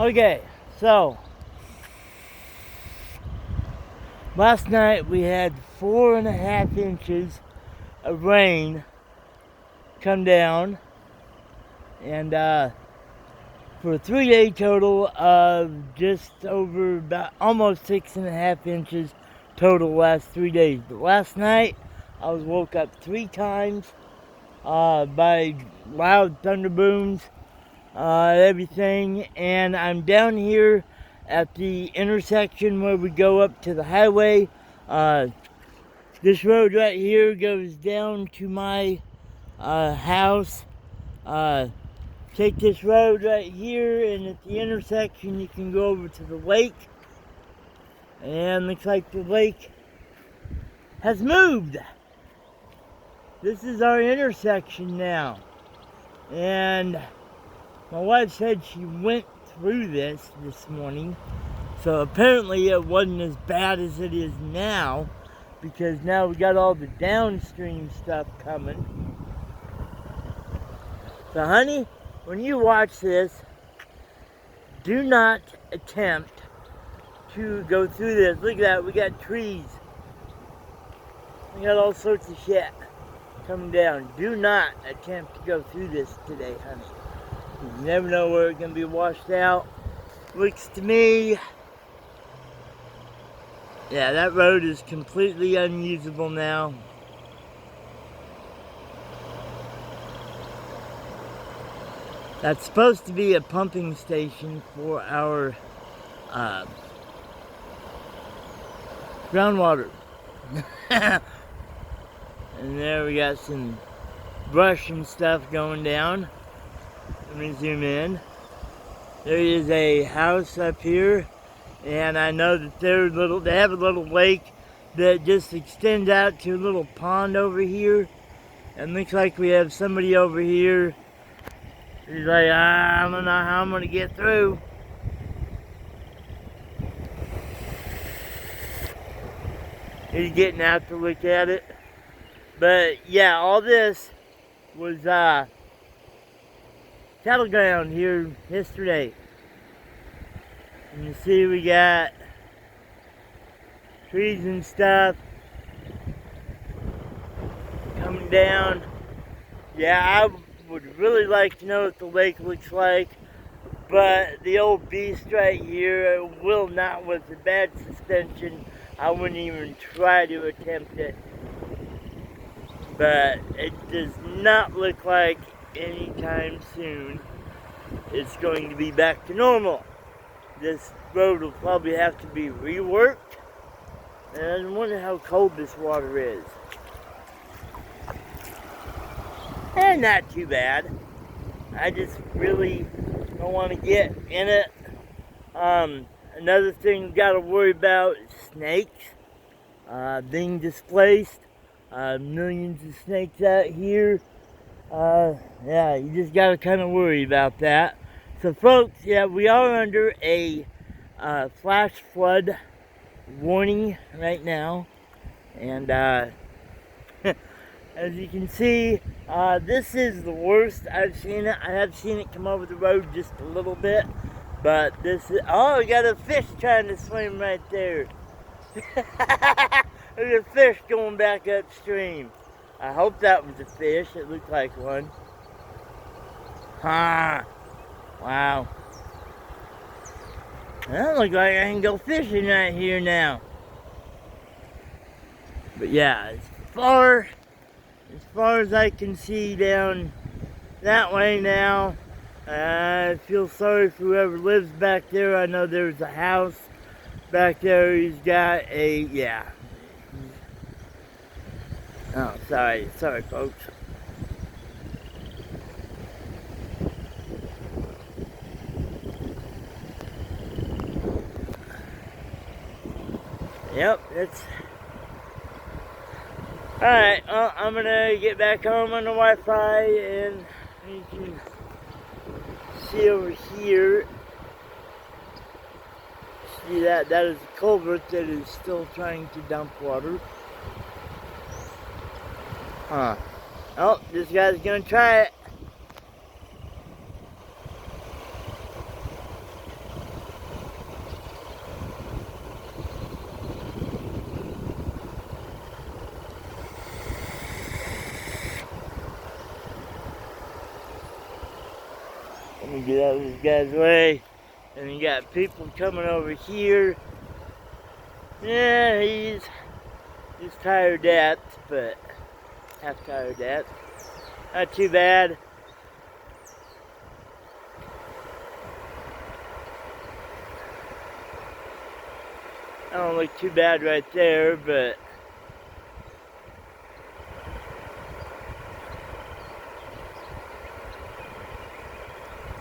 Okay, so last night we had 4.5 inches of rain come down, and for a 3-day total of just over about almost 6.5 inches total last 3 days. But last night I was woke up 3 times by loud thunder booms, everything, and I'm down here at the intersection where we go up to the highway. This road right here goes down to my house. Take this road right here, and at the intersection you can go over to the lake, and looks like the lake has moved. This is our intersection now, and my wife said she went through this morning, so apparently it wasn't as bad as it is now, because now we got all the downstream stuff coming. So honey, when you watch this, do not attempt to go through this. Look at that, we got trees. We got all sorts of shit coming down. Do not attempt to go through this today, honey. You never know where it's going to be washed out. Looks to me, yeah, that road is completely unusable now. That's supposed to be a pumping station for our groundwater. And there we got some brush and stuff going down. Let me zoom in. There is a house up here, and I know that they have a little lake that just extends out to a little pond over here. And looks like we have somebody over here. He's like, I don't know how I'm gonna get through. He's getting out to look at it. But yeah, all this was cattle ground here yesterday. And you see we got trees and stuff coming down. Yeah, I would really like to know what the lake looks like, but the old beast right here will not, with the bad suspension, I wouldn't even try to attempt it. But it does not look like anytime soon it's going to be back to normal. This road will probably have to be reworked, and I wonder how cold this water is. And not too bad. I just really don't want to get in it. Another thing we got to worry about is snakes being displaced. Millions of snakes out here. Yeah, you just got to kind of worry about that. So folks, yeah, we are under a flash flood warning right now. And as you can see, this is the worst I've seen it. I have seen it come over the road just a little bit, but this is, oh, we got a fish trying to swim right there. There's a fish going back upstream. I hope that was a fish. It looked like one. Huh. Wow. That looks like I can go fishing right here now. But yeah, as far as I can see down that way now, I feel sorry for whoever lives back there. I know there's a house back there. He's got a, yeah. Oh, sorry folks. Yep, that's... Alright, well, I'm gonna get back home on the Wi-Fi, and you can see over here. See that? That is a culvert that is still trying to dump water. Huh. Oh, this guy's gonna try it. me get out of this guy's way. And you got people coming over here. Yeah, he's tired at, but half tired at. Not too bad. I don't look too bad right there, but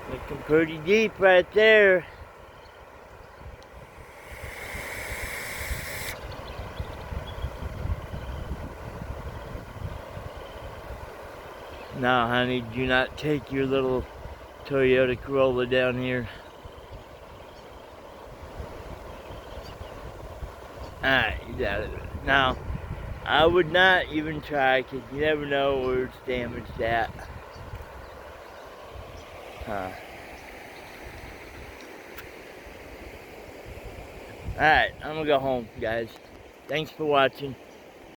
looking pretty deep right there. No, honey, do not take your little Toyota Corolla down here. Alright, he's out of it. Now, I would not even try, because you never know where it's damaged at. Alright, I'm gonna go home, guys. Thanks for watching.